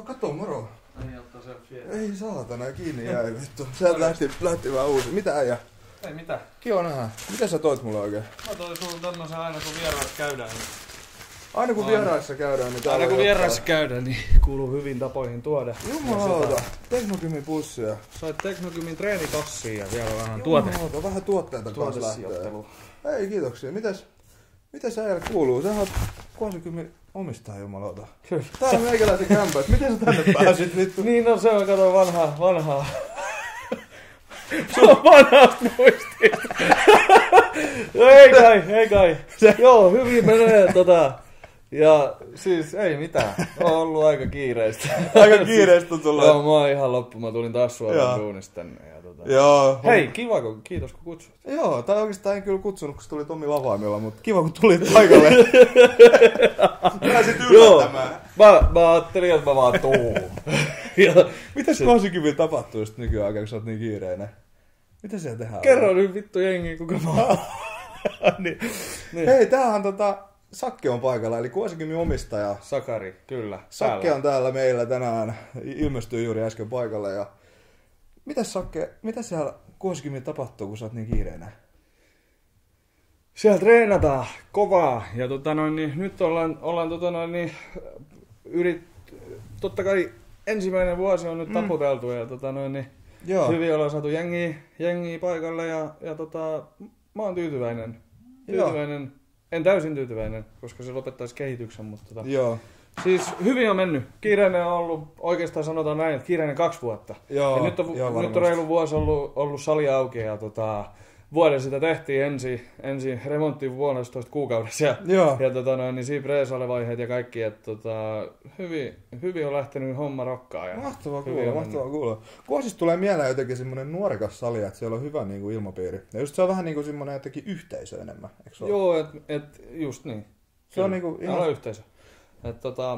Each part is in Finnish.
Kato, moro. Ei ottaa selfie. Ei saatana, kiinni jäi vittu. Sieltä lähti vähän uusi. Mitä äijä? Ei mitään. Kiva nähdä. Mitä sä toit mulle oikein? Mä toin sulle tämmösen aina kun vieraissa käydään. Niin... Aina kun vieraissa käydään, niin aina kun vieraissa käydään, niin kuuluu hyvin tapoihin tuoda. Jumalauta. Teknokymin pussia. Sait Teknokymin treenikassia ja vielä vähän tuote. Vähän tuotteita kanssa lähtee. Ei, kiitoksia. Mitäs äijälle kuuluu? Sä oot Kuosikymin omistaja, jumalauta. Kyllä. Tää on meikäläisen kämpä. Miten sä tänne pääsit vittu? Niin no se on, kato vanhaa. Se on vanhasta muistista. Ei kai. Joo, hyvin menee Ja siis ei mitään. On ollut aika kiireistä. Aika kiireistä sulla. Joo, mä oon ihan loppu. Mä tulin taas suoraan duunista tänne. Joo. Hei, kiva kiitos kun kutsuit. Joo, tai oikeastaan en kyllä kutsunut, kun sä tulit Tomi Lavaimella, mutta kiva kun tulit paikalle. Pääsit yllättämään. Mä ajattelin, että mä vaan tuun. Mitäs Kuosikymin tapahtuu just nykyään, kun sä oot niin kiireinen? Mitä siellä tehdään? Kerro nyt vittu jengi, kuka mä oon. niin. Hei, tämähän Sakke on paikalla, eli Kuosikymin omistaja. Sakari, kyllä. Sakke on täällä meillä tänään, ilmestyi juuri äsken paikalle. Ja... Mitäs Sakke, mitä siellä Kuosikymin tapahtuu, kun sä oot niin kiireinen? Siellä treenataan kovaa ja niin, nyt ollaan totta kai ensimmäinen vuosi on nyt taputeltu ja niin, hyvin ollaan saatu jengiä paikalle ja mä oon tyytyväinen. En täysin tyytyväinen, koska se lopettaisi kehityksen, mutta siis hyvin on mennyt. Kiireinen on ollut, oikeastaan sanotaan näin, että kiireinen 2 vuotta. Joo, ja nyt on reilu vuosi ollut sali auki ja vuoden sitä tehtiin ensin remonttiin 1,5 kuukaudessa ja niin siinä preesale-vaiheet ja kaikki, että hyvin on lähtenyt homma rokkaa. Ja mahtavaa kuulla. Kuosista tulee mieleen jotenkin semmoinen nuorekas sali, että siellä on hyvä niin kuin ilmapiiri. Ja just se on vähän niin kuin semmoinen jotenkin yhteisö enemmän, eikö se ole? Joo, just niin. Se on niin kuin ihan... yhteisö.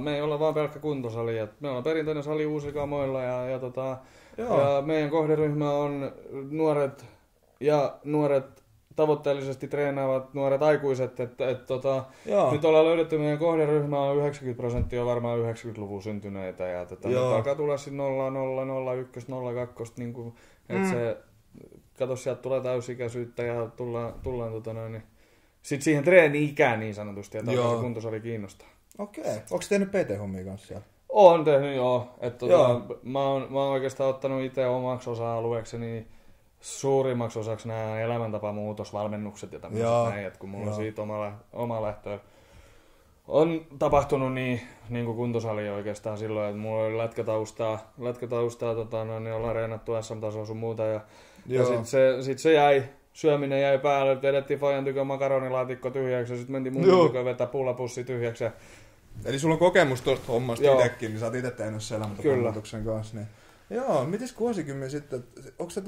Me ei olla vaan pelkkä kuntosali, me ollaan perinteinen sali Uusikamoilla ja meidän kohderyhmä on nuoret tavoitteellisesti treenaavat nuoret aikuiset, nyt ollaan löydetty meidän kohderyhmä on 90% on varmaan 90-luvun syntyneitä ja nyt alkaa tulla sitten 0, 0, 0, 1, 0, 2, niin kuin, että se, kato sieltä tulee täysikäisyyttä ja tullaan niin, sitten siihen treeni-ikään niin sanotusti, että se kuntosali kiinnostaa. Okei. Onko tehnyt PT-hommia kanssa siellä? Oon tehnyt joo. Mä oon oikeastaan ottanut itse omaksi osa-alueekseni suurimmaksi osaksi nämä elämäntapamuutosvalmennukset ja tämmöiset näin, että kun mulla on siitä oma lähtö on tapahtunut niin kuin kuntosali oikeastaan silloin, että mulla oli lätkätaustaa niin ollaan reenattu SM-tasoa sun muuta ja sit se jäi. Syöminen jäi päälle, vedettiin fajan tykö makaronilaatikko tyhjäksi ja sitten mentiin mun tykö vetää pullapussi tyhjäksi. Eli sulla on kokemus tuosta hommasta itsekin, niin sä oot itse tehnyt sen elämäntapamuutoksen kanssa. Niin. Joo, mites Kuosikymmin sitten? Onko se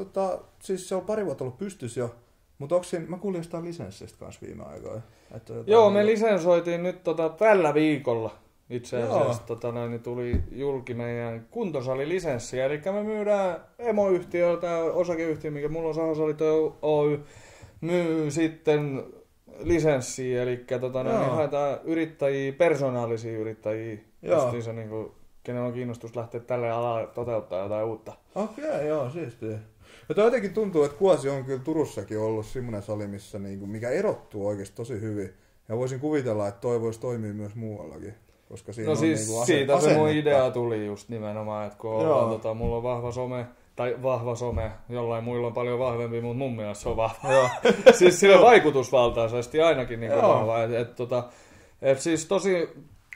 siis se on pari vuotta ollut pystys jo, mutta onko siinä, mä kuulin jostain lisenssistä kanssa viime aikoina. Joo, me lisensoitiin nyt tällä viikolla. Itse asiassa niin tuli julki meidän kuntosalilisenssi, eli me myydään emoyhtiö, tämä osakeyhtiö, mikä mulla on Sahosalit Oy, myy sitten lisenssiä, eli niin haetaan yrittäjiä, persoonallisia yrittäjiä, justiinsa niin kuin, kenellä on kiinnostus lähteä tälle alalle toteuttaa jotain uutta. Okei, joo, siistiä. Ja toi jotenkin tuntuu, että Kuosi on kyllä Turussakin ollut semmoinen sali, missä mikä erottuu oikeasti tosi hyvin. Ja voisin kuvitella, että toi voisi toimia myös muuallakin. Koska siinä no siis niin siitä se mun idea tuli just nimenomaan, että kun mulla on vahva some, jollain muilla on paljon vahvempi, mutta mun mielestä se on vahva. Siis sille vaikutusvaltaisesti ainakin niin vahva. Siis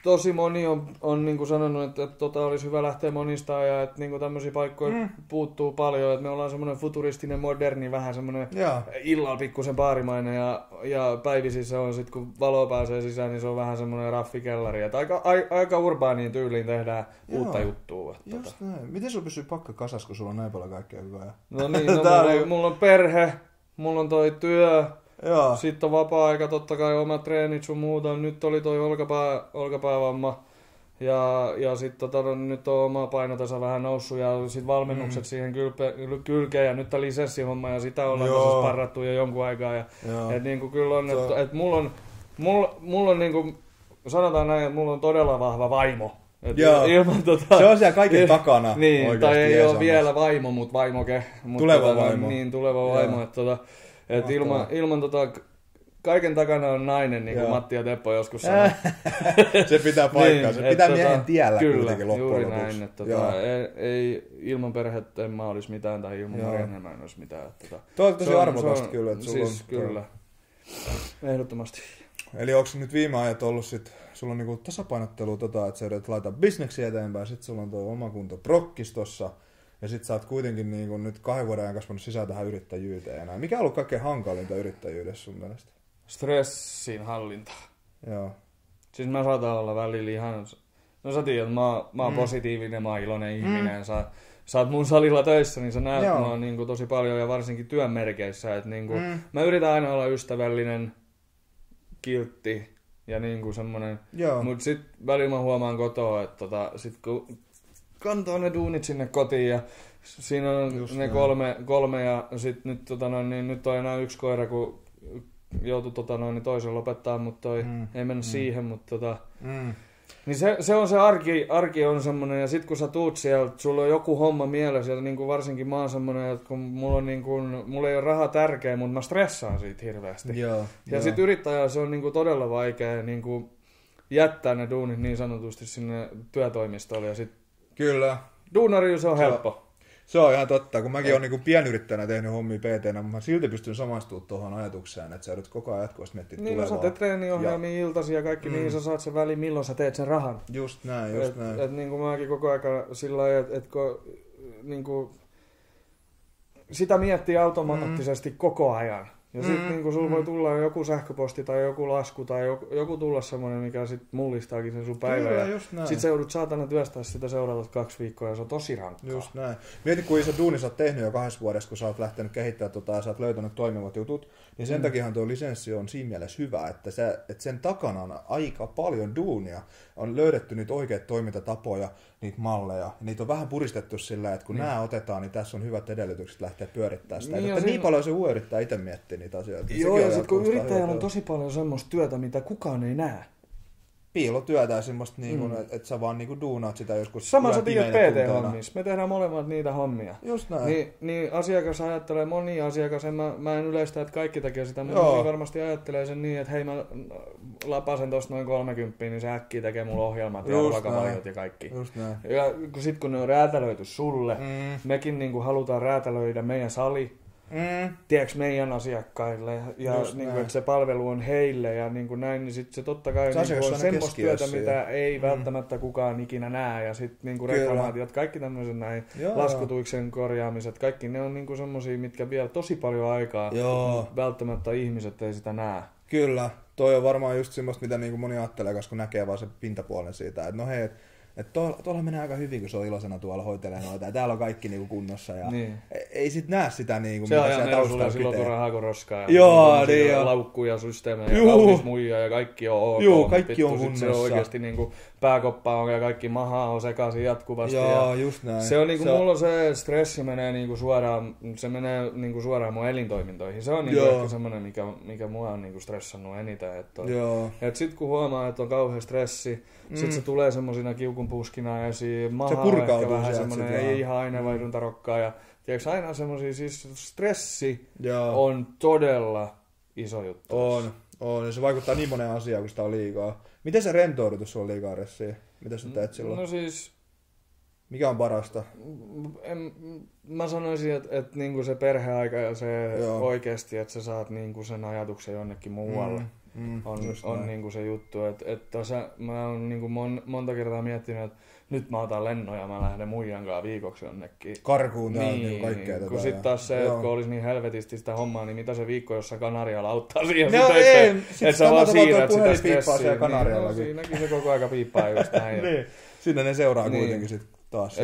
tosi moni on niin kuin sanonut, että olisi hyvä lähteä monistaan ja että niin tämmöisiä paikkoja puuttuu paljon. Että me ollaan semmoinen futuristinen, moderni, vähän semmoinen illalla pikkusen baarimainen ja päivisissä on sitten kun valo pääsee sisään, niin se on vähän semmoinen raffikellari. Että aika urbaaniin tyyliin tehdään uutta juttua. Just näin. Miten sulla pysyy pakka kasas, kun sulla on näin paljon kaikkea hyvää? No niin, mulla on perhe, mulla on toi työ. Sitten on vapaa-aika, totta kai omat treenit sun muuta. Nyt oli toi olkapäävamma ja sitten nyt on oma painotasa vähän noussut ja sitten valmennukset siihen kylkeen ja nyt on lisenssihomma ja sitä ollaan tosissaan sparrattu jo jonkun aikaa. Et niinku kyllä on, että mulla on niinku, sanotaan näin, että mulla on todella vahva vaimo Ilman, se on siellä kaiken takana. Niin, tai ei ole vielä vaimo, mutta vaimoke. Tuleva vaimo. Niin, tuleva vaimo. Että ilman kaiken takana on nainen, niin kuin Matti ja Teppo joskus sanoi. Se pitää paikkaa, se pitää miehen tiellä kuitenkin loppujen lopuksi. Näin, että ei ilman perhettä en mä olisi mitään, tai ilman Marianne mä en olisi mitään. Tuo on tosi arvokasta kyllä. Että sulla siis on, kyllä, ehdottomasti. Eli onko nyt viime ajat ollut sit, sulla on niinku tasapainottelu että sä yrität laittaa bisneksiä eteenpäin, sit sulla on tuo oma kunto prokkistossa, ja sit sä oot kuitenkin niinku nyt 2 vuoden ajan kasvanut sisään tähän yrittäjyyteen enää. Mikä on ollut kaikkein hankalinta yrittäjyydessä sun mielestä? Stressin hallinta. Joo. Siis mä saatan olla välillä ihan... No sä tiedät, mä oon positiivinen, mä oon iloinen ihminen. Sä oot mun salilla töissä, niin sä näet mua niinku tosi paljon ja varsinkin työn merkeissä. Et niinku, mä yritän aina olla ystävällinen, kiltti ja niinku semmonen. Mut sit välillä mä huomaan kotoa, että sit kun kantaa ne duunit sinne kotiin ja siinä on just ne kolme ja sit nyt, nyt on enää 1 koira, kun joutui toisen lopettaa, mutta ei mennä siihen, mutta niin se on se arki on semmoinen, ja sit kun sä tuut sieltä, sulla on joku homma mielessä, ja niin varsinkin mä oon semmoinen, että kun mulla ei ole raha tärkeä, mutta mä stressaan siitä hirveästi. Sit yrittäjällä se on niin kuin todella vaikea niin kuin jättää ne duunit niin sanotusti sinne työtoimistolle, ja sit kyllä. Duunari se on helppo. Se on ihan totta, kun mäkin olen niin pienyrittäjänä tehnyt hommia PT-nä, mutta mä silti pystyn samastumaan tuohon ajatukseen, että sä joudut koko ajan jatkuvasti miettimään tulevaa. Niin, sä teet treeniohjelmia, iltaisia ja kaikki, mihin sä saat sen väliin, milloin sä teet sen rahan. Just näin. Et niin kuin mäkin koko ajan sillä lailla, että niin kuin, sitä miettii automaattisesti koko ajan. Ja sitten niin sulla voi tulla joku sähköposti tai joku lasku tai joku tulla semmoinen, mikä sitten mullistaakin sen sun päivän. Ja sitten sä joudut saatana työstää sitä seuraavat 2 viikkoa ja se on tosi rankkaa. Just näin. Mieti, kun iso duuni sä oot tehnyt jo 2 vuodessa, kun sä oot lähtenyt kehittämään ja sä oot löytänyt toimivat jutut, niin sen takiahan tuo lisenssi on siinä mielessä hyvä, että sen takana on aika paljon duunia. On löydetty niitä oikeita toimintatapoja, niitä malleja. Ja niitä on vähän puristettu sillä, että kun nämä otetaan, niin tässä on hyvät edellytykset lähteä pyörittämään sitä. Niin, niin paljon se voi yrittää itse miettiä niitä asioita. Joo, ja sitten kun yrittäjällä on tosi paljon semmoista työtä, mitä kukaan ei näe. Piilotyötä ja semmoista, niin että sä vaan niin duunaat sitä joskus. Sama sä tiedät PT-hommissa. Me tehdään molemmat niitä hommia. Just näin. Niin asiakas ajattelee, moni asiakas, mä en yleistä, että kaikki tekee sitä, mutta moni varmasti ajattelee sen niin, että hei mä lapasen tosta noin 30, niin se äkkiä tekee mulla ohjelmat ja ruokavaliot ja kaikki. Just näin. Ja kun ne on räätälöity sulle, mekin niin halutaan räätälöidä meidän sali, tiedätkö, meidän asiakkaille ja niin kuin, että se palvelu on heille ja niin kuin näin, niin sit se totta kai niin on semmoista työtä, mitä ei välttämättä kukaan ikinä näe ja sitten niin reklamaatiot, kaikki tämmöiset näin, laskutuiksen korjaamiset, kaikki ne on niin semmoisia, mitkä vie tosi paljon aikaa, välttämättä ihmiset ei sitä näe. Kyllä, toi on varmaan just semmoista, mitä niin kuin moni ajattelee, koska näkee vaan se pintapuolen siitä, että no hei, että tuolla menee aika hyvin, kun se on iloisena tuolla hoitelee noita. Ja täällä on kaikki niinku kunnossa. Ja ei sit näe sitä, niinku, mitä siellä taustalla pitää. Silloin kun rahaa kuin roskaa. Joo, niin on. Laukkuja, systeemejä, kaunis muija ja kaikki on ok. Joo, kaikki on kunnossa. Se on oikeasti niinku, pääkoppa on ja kaikki maha on sekaisin jatkuvasti. Joo, just näin. Se on niinku, mulla on se stressi menee niinku suoraan, suoraan mun elintoimintoihin. Se on niinku ehkä semmoinen, mikä mua on niinku stressannut eniten. Et sit kun huomaa, että on kauhean stressi, sit se tulee semmosina kiukunpuskina esiin, maha on ehkä vähän semmonen, ei ihan aineenvaihduntarokkaa ja tiedätkö aina semmosia, siis stressi on todella iso juttu. On, ja se vaikuttaa niin moneen asiaan, kun sitä on liikaa. Miten se rentoudut, jos sulla on liikaa ressiä? Mitä sä teet silloin? No siis... Mikä on parasta? Mä sanoisin, että niinku se perheaika ja se oikeesti, että sä saat niinku sen ajatuksen jonnekin muualle. On niinku se juttu, että mä oon niinku monta kertaa miettinyt, että nyt mä otan lennon ja mä lähden muijan kanssa viikoksi jonnekin. Karkuun niin kaikkea tätä. Kun sit taas se, että kun olisi niin helvetisti sitä hommaa, niin mitä se viikko, jos sä Kanarialla auttaa siihen? No ei, sit sä vaan siirrät sitä stressiä. Kanariallakin. Siinäkin se koko aika piippaa just näin. Niin, siinä ne seuraa kuitenkin sit taas.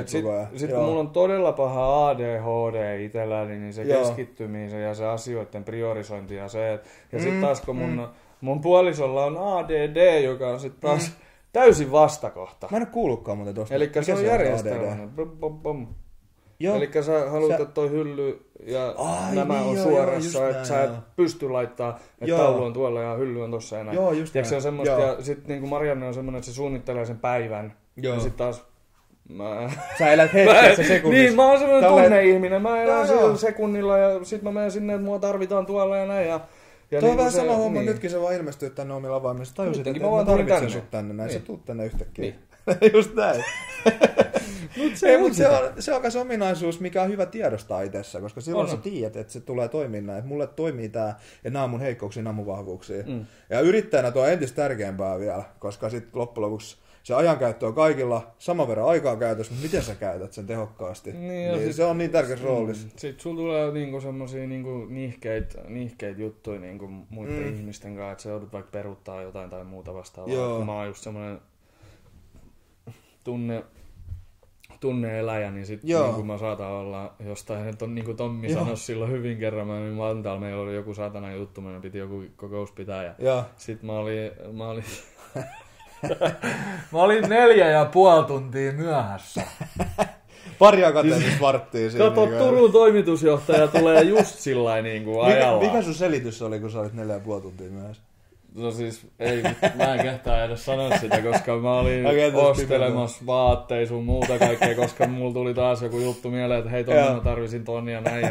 Sit kun mulla on todella paha ADHD itselläni, niin se keskittyminen ja se asioiden priorisointi ja se, ja sit taas kun mun puolisolla on ADD, joka on sit taas täysin vastakohta. Mä en ole kuullutkaan muuten tosta. Elikkä se on järjestelmäinen. Eli sä haluat, että toi hylly ja nämä on suorassa, että sä et pysty laittaa, että taulu on tuolla ja hylly on tossa ja näin. Joo, just näin. Se on semmoista, ja sit niinku Marianne on semmoinen, että se suunnittelee sen päivän. Ja sit taas sä elät hetkessä sekunnissa. Niin, mä oon semmoinen tunneihminen. Mä elän sillä sekunnilla ja sit mä menen sinne, että mua tarvitaan tuolla ja näin. Ja tuo on vähän sama homma, nytkin se vaan ilmestyy tänne omilla avaimissa. Tajusit, että mä tarvitsen sut tänne näin. Sä tuut tänne yhtäkkiä. Niin. Just näin. Se on myös ominaisuus, mikä on hyvä tiedostaa itsessä, koska silloin sä tiedät, että se tulee toimimaan näin. Että mulle toimii tää, ja nämä on mun heikkouksia, nämä on mun vahvuuksia. Ja yrittäjänä tuo on entistä tärkeämpää vielä, koska sit loppujen lopuksi se ajankäyttö on kaikilla saman verran aikaa käytössä, mutta miten sä käytät sen tehokkaasti? Niin se on niin tärkeässä roolissa. Sitten sulla tulee niinku semmosia niinku nihkeitä juttuja niinku muiden ihmisten kanssa, että sä joudut vaikka peruuttaa jotain tai muuta vastaavaa. Mä oon just semmoinen tunne-eläjä, niin sitten niin mä saatan olla jostain, että on niin kuin Tommi sanoi silloin hyvin kerran, niin Vantaalla meillä oli joku saatana juttu, meidän piti joku kokous pitää, ja sitten mä olin mä olin 4,5 tuntia myöhässä. Pari akateemista varttia siinä. Kato, Turun toimitusjohtaja tulee just sillain niin kuin ajalla. Mikä sun selitys oli, kun sä olit 4,5 tuntia myöhässä? No siis, mä en kehtaa edes sanoa sitä, koska mä olin ostelemassa vaatteita sun muuta kaikkea, koska mulla tuli taas joku juttu mieleen, että hei, mä tarvisin ton ja näin.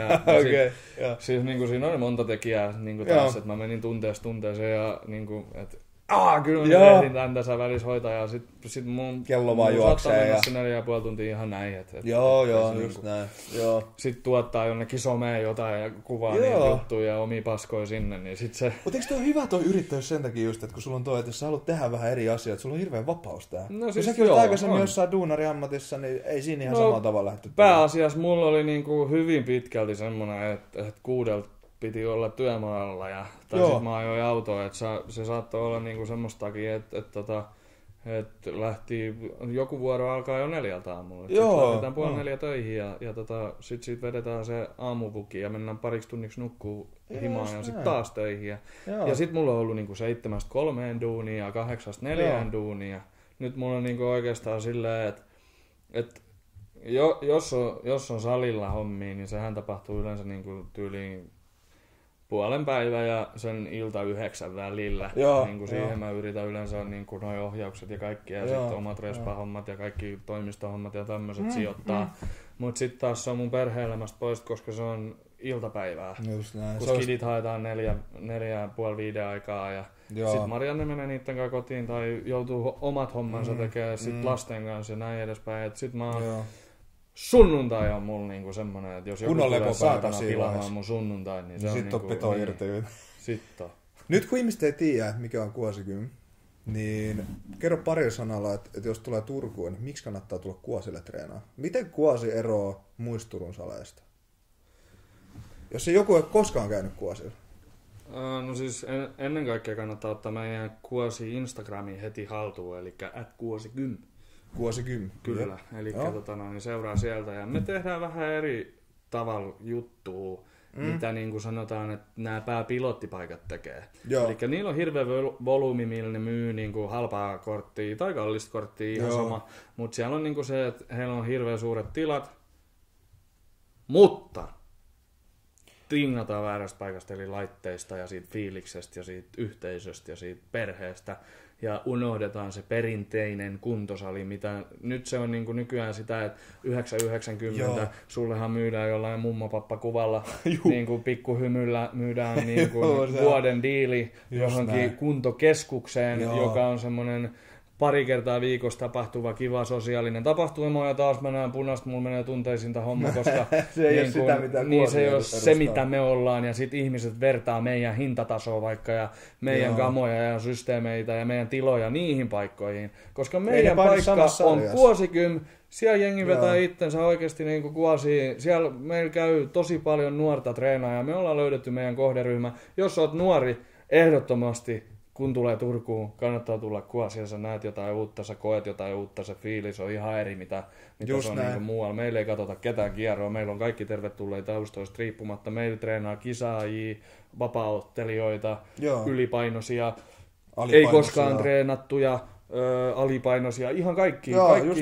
Ja siis niin kuin siinä oli monta tekijää niin kuin taas, että mä menin tunteeseen ja niin kuin, että kyllä mä ehdin tämän tässä välissä hoitaa ja sit mun kello vaan juoksee ja 4,5 tuntia ihan näin. Joo, just niin näin. Sitten tuottaa jonnekin someen jotain ja kuvaa niitä juttuja ja omia paskoja sinne, niin sit se... Mutta eikö toi hyvä toi yrittäjyys sen takia just, että kun sulla on toi, että jos sä haluat tehdä vähän eri asioita, sulla on hirveän vapaus tää. No siis säkin olet aikaisemmin jossain duunariammatissa, niin ei siinä ihan samalla tavalla lähty. Pääasiassa mulla oli niinku hyvin pitkälti semmonen, että 6 piti olla työmaalla ja sit mä ajoin autoa, että se saattoi olla niinku semmoistakin, että lähti joku vuoro alkaa jo 4 aamulla. Sitten lähdetään 3:30 töihin ja sit siitä vedetään se aamupuki ja mennään pariksi tunniksi nukkuu himaan ja sitten taas töihin. Ja sit mulla on ollut niinku 7-3 duunia ja 8-4 duunia. Nyt mulla on niinku oikeastaan silleen, että jos on salilla hommia, niin sehän tapahtuu yleensä niinku tyyliin puolen päivän ja sen ilta 9 välillä. Niin siihen mä yritän yleensä niin noi ohjaukset ja kaikki ja sitten omat respahommat ja kaikki toimistohommat ja tämmöiset sijoittaa. Mut sit taas se on mun perhe-elämästä pois, koska se on iltapäivää. Just näin. Kun skidit haetaan 4:30 aikaa ja sit Marianne menee niitten kanssa kotiin tai joutuu omat hommansa tekemään sit lasten kanssa ja näin edespäin. Et sit mä oon sunnuntai on mulla niinku semmonen, että jos joku tulee saatana pilaamaan mun sunnuntai, niin se on niinku... Sitten on irti. Sitten. Nyt kun ihmiset ei tiedä, mikä on Kuosikym, niin kerro pari sanalla, että jos tulee Turkuun, niin miksi kannattaa tulla Kuosille treenaa? Miten Kuosi eroaa muista Turun saleista? Jos ei joku ole koskaan käynyt Kuosilla. No siis ennen kaikkea kannattaa ottaa meidän Kuosi Instagramiin heti haltuun, eli @Kuosikym. Kuosikym. Kyllä, eli niin seuraa sieltä ja me tehdään vähän eri tavalla juttua, mitä niin kuin sanotaan, että nämä pääpilottipaikat tekee. Eli niillä on hirveä volyymi, millä ne myy niin kuin halpaa korttia tai kallista korttia, ihan sama. Mutta siellä on niin kuin se, että heillä on hirveän suuret tilat, mutta tingataan väärästä paikasta, eli laitteista ja siitä fiiliksestä ja siitä yhteisöstä ja siitä perheestä. Ja unohdetaan se perinteinen kuntosali, mitä nyt se on niin kuin nykyään sitä, että 9,90 sullehan myydään jollain mummopappakuvalla, niin kuin pikkuhymyllä myydään niin kuin vuoden diili johonkin kuntokeskukseen, joka on semmoinen 2 kertaa viikossa tapahtuva kiva sosiaalinen tapahtuma ja taas mennään punaista, mulla menee tunteisinta homma, koska se ei niin ole sitä, mitä se ei ole se, mitä me ollaan ja sit ihmiset vertaa meidän hintatasoa vaikka ja meidän gamoja ja systeemeitä ja meidän tiloja niihin paikkoihin, koska meidän paikka on Kuosikym, siellä jengi vetää itsensä oikeasti niin kuin Kuosiin, siellä meillä käy tosi paljon nuorta treenaajaa, me ollaan löydetty meidän kohderyhmä, jos oot nuori, ehdottomasti kun tulee Turkuun, kannattaa tulla Kuosiin, sä näet jotain uutta, sä koet jotain uutta, se fiilis on ihan eri, mitä se on niin muualla. Meillä ei katsota ketään kierroa, meillä on kaikki tervetulleita taustoista riippumatta. Meillä treenaa kisaajia, vapaaottelijoita, ylipainoisia, ei koskaan treenattuja, alipainoisia, ihan kaikki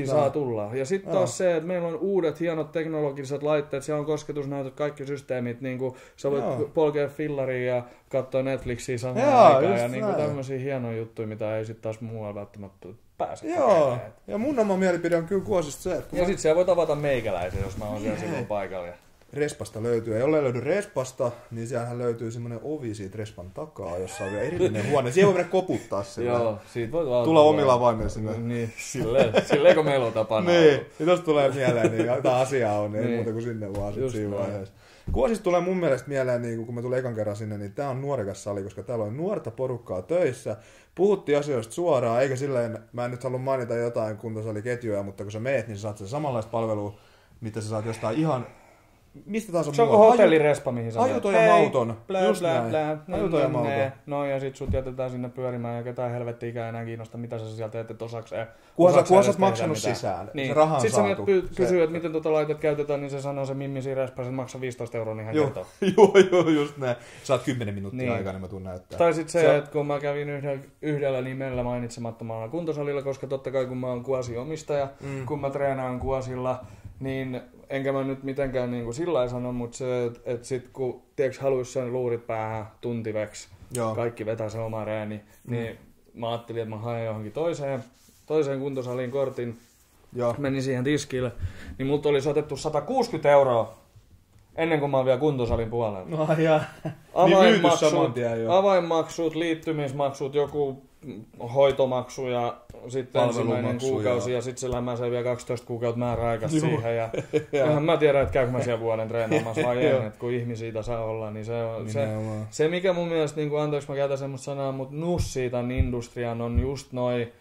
saa tulla. Ja sitten taas se, että meillä on uudet hienot teknologiset laitteet, siellä on kosketusnäytöt, kaikki systeemit, niin kuin sä voit polkea fillaria ja katsoa Netflixiä samaan aikaan ja niin tämmöisiä hienoja juttuja, mitä ei sitten taas muualla välttämättä pääse. Joo, ja mun oma mielipide on kyllä Kuosista se, että... Ja sitten siellä voi tavata meikäläisen, jos mä oon siellä silloin paikalla. Respasta löytyy. Ja jollei löydy Respasta, niin siellähän löytyy semmoinen ovi siitä Respan takaa, jossa on vielä erillinen huone. Siihen voi mennä koputtaa sille. Joo, siitä voi tulla omilla avaimilla sinne. Niin, silleen kun meillä on tapana. Niin, ja tosta tulee mieleen, niin jotain asiaa on, ei muuta kuin sinne vaan sit siinä vaiheessa. Kuosista tulee mun mielestä mieleen, niin kun mä tulin ekan kerran sinne, niin tää on nuorekas sali, koska täällä on nuorta porukkaa töissä. Puhuttiin asioista suoraan, eikä silleen, mä en nyt halua mainita jotain kuntosaliketjuja, mutta kun sä meet, niin sä saat sen samanlaista palvelua, mitä sä saat jostain ihan... Mistä taas on se on hotellirespa, mihin sä ajuton ja mauton. Just näin. Ajuton ja mauton. No ja sit sut jätetään sinne pyörimään ja ketään helvettiikään enää kiinnosta, mitä sä sieltä teet, että osakseen. Kunhan sä oot maksanut sisään. Niin. Se raha on saatu. Sitten sä kysyy, että miten laitet käytetään, niin se sanoo se mimmi siinä respa, se maksaa 15 €, niin hän kertoo. Joo, just näin. Saat 10 minuuttia aikaa, niin mä tuun näyttää. Tai sit se, että kun mä kävin yhdellä nimellä mainitsemattomalla kuntosalilla, koska totta kai kun mä oon Kuosi-omistaja, kun mä treenaan Kuosilla, niin enkä mä nyt mitenkään niin kuin sillä lailla sano, mutta se, että sit kun haluaisi sen luurit päähän tuntiveksi, kaikki vetää se oma reeni, niin mä ajattelin, että mä haen johonkin toiseen kuntosaliin kortin, menin siihen tiskille, niin multa olisi otettu 160 € ennen kuin mä oon vielä kuntosalin puolella. No ja, avainmaksut, liittymismaksut, joku hoitomaksu ja sitten ensimmäinen kuukausi ja sitten se lämmäsee vielä 12 kuukautta määräaikaista siihen. Ja enhän mä tiedä, että käykö mä siellä vuoden treenaamassa vai en, että kun ihmisiä saa olla, niin se on se mikä mun mielestä, niin kuin, anteeksi mä käytän semmoista sanaa, mutta nussiitan industrian on just noi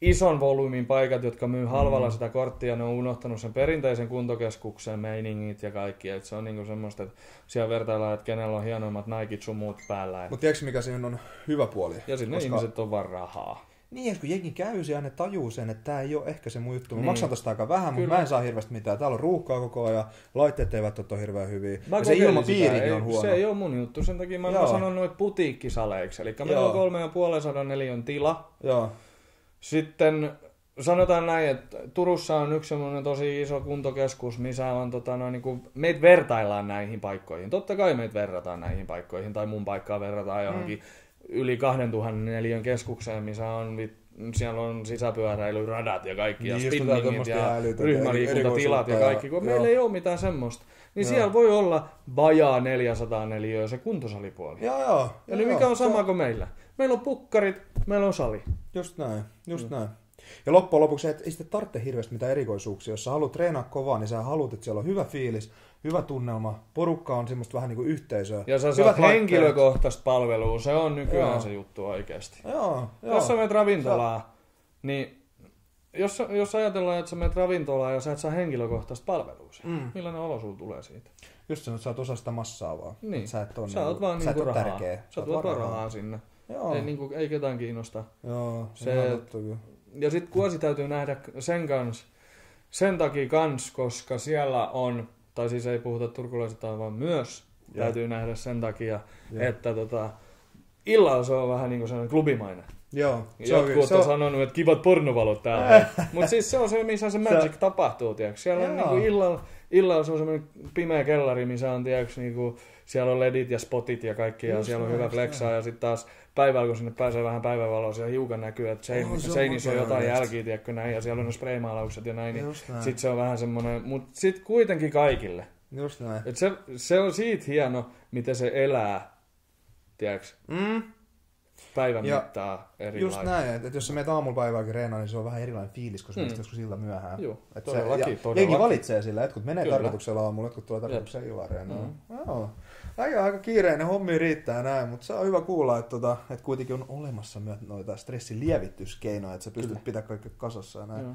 ison volyymin paikat, jotka myy halvalla sitä korttia, ne on unohtanut sen perinteisen kuntokeskuksen meiningit ja kaikki. Et se on niinku semmoista, että siellä vertaillaan, että kenellä on hienoimmat Nikit sun muut päällä. Mutta tiedätkö mikä siinä on hyvä puoli? Ja sitten ihmiset on vaan rahaa. Niin, kun jengi käy siellä, ne tajuu sen, että tää ei ole ehkä se mun juttu. Mä maksan tosta aika vähän, mutta mä en saa hirveästi mitään. Täällä on ruuhkaa koko ajan, laitteet eivät ole hirveän hyviä. Ja se ilmapiirikin on huono. Se ei ole mun juttu, sen takia mä sanon noit putiikkisaleiksi. Eli meillä on 350 neliön tila. Joo. Sitten sanotaan näin, että Turussa on yksi semmoinen tosi iso kuntokeskus, missä on niin meitä vertaillaan näihin paikkoihin. Totta kai meitä verrataan näihin paikkoihin, tai mun paikkaa verrataan johonkin yli 2000 neliön keskukseen, missä on siellä on sisäpyöräilyradat ja kaikki, ja spinningit ja ryhmäliikuntatilat ja kaikki, kun meillä ei ole mitään semmoista. Niin siellä voi olla vajaa 400 neliöä se kuntosalipuoli. Joo. Ja niin mikä on sama kuin meillä? Meillä on pukkarit, meillä on sali. Just näin. Ja loppujen lopuksi ei sitten tarvitse hirveästi mitään erikoisuuksia. Jos sä haluat treenaa kovaa, niin sä haluat, että siellä on hyvä fiilis, hyvä tunnelma, porukka on semmoista vähän niin kuin yhteisöä. Ja sä saat henkilökohtaista palvelua, se on nykyään se juttu oikeasti. Joo. Jos sä menet ravintolaan, niin jos ajatellaan, että sä menet ravintolaan ja sä et saa henkilökohtaista palvelua, millainen olo sulla tulee siitä? Just sen, että sä oot osa sitä massaa vaan. Niin. Sä oot vaan niinku rahaa. Tärkeä. Sä oot vaan rahaa sinne. Ei ketään kiinnosta. Joo, ja sitten Kuosi täytyy nähdä sen takia kans, koska siellä on, tai siis ei puhuta turkulaisista, vaan myös täytyy nähdä sen takia, että illalla se on vähän niin kuin sellainen klubimainen. Joo. Jotkut on sanonut, että kivat pornovalot täällä. Mutta siis se on se, missä se magic tapahtuu, tiiäks. Siellä on niinku illalla se on semmoinen pimeä kellari, missä on, tiiäks, niinku, siellä on ledit ja spotit ja kaikki, ja siellä on hyvä flexaa, ja sitten taas päivällä, kun sinne pääsee vähän päivänvaloa, siellä hiukan näkyy, että seinissä on jotain jälkiä, tiiäkö, näin, ja siellä on ne spraymaalaukset ja näin, niin sitten se on vähän semmoinen, mutta sitten kuitenkin kaikille. Just näin. Et se on siitä hieno, miten se elää, tiiäks. Päivän mittaa erilainen. Just näin, että jos sä menet aamulla päivääkin reenaan, niin se on vähän erilainen fiilis, koska menet joskus ilta myöhään. Joo, todellakin. Jengi valitsee sillä, jotkut menee tarkoituksella aamulla, jotkut tulee tarkoituksella illan reenaan. Aika kiireinen hommi riittää näin, mutta se on hyvä kuulla, että kuitenkin on olemassa myös noita stressin lievityskeinoja, että sä pystyt pitämään kaikki kasassa ja näin.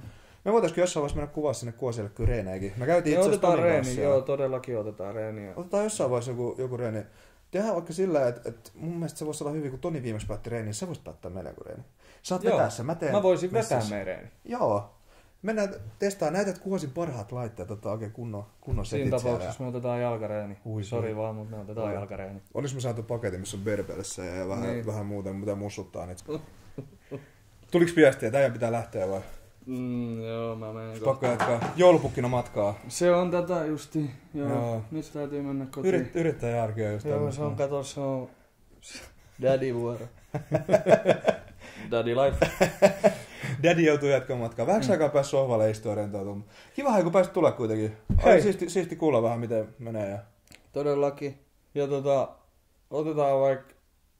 Me voitaisiin jossain vaiheessa mennä kuvaa sinne Kuosille kyllä reeneikin. Me käytiin itse asiassa Tonin kanssa. Joo, todellakin otetaan reeniä. Otetaan jossain vaiheessa joku reeni. Tehdään vaikka sillä, että mun mielestä se voisi olla hyvin, kun Toni viimeksi päätti reeniä, niin sä voisit päättää meidän joku reeni. Saat vetää sen, mä voisin vetää meidän reeni. Joo. Mennään testaa näitä, että Kuosin parhaat laitteet, ottaa oikein kunnon setit siellä. Siinä tapauksessa me otetaan jalkareeni. Sori vaan, mutta me otetaan jalkareeni. Olis me saatu paketin, missä on berbelissä ja vähän muuta, mitä mussuttaa. Tuliks viestiä, että äijän pitää lähteä vai? Joo, mä menen Pakko jatkaa joulupukkina matkaa. Se on tätä justi. Joo. Nyt täytyy mennä kotiin. Yrittäjäarki on just tämmöistä. Joo, se on daddy vuoro. Daddy life. Daddy joutuu jatkamaan matkaa. Vähäksi aikaa pääs sohvalle istua ja rentoutumaan. Kiva kun pääsit tulla kuitenkin. Hei. Siisti kuulla vähän miten menee. Ja... Todellakin. Ja otetaan vaikka...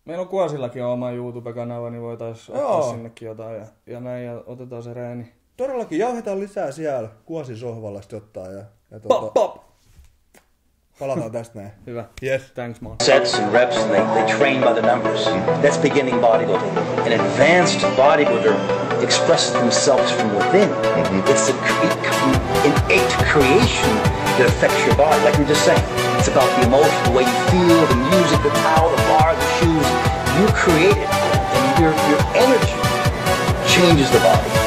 Meillä on Kuosillakin oma YouTube-kanava, niin voitaisiin ottaa sinnekin jotain ja näin ja otetaan se reeni. Todellakin, jauhetaan lisää siellä Kuosin sohvalla sitten ottaa Pop! Palataan tästä näin. Hyvä. Yes. Thanks, man. Sets and reps, and they train by the numbers. That's beginning bodybuilding. An advanced bodybuilder expresses themselves from within. It's the innate creation that affects your body. Like we were just saying, it's about the emotion, the way you feel, the music, the power, the bar, the shoes. You create it, and your energy changes the body.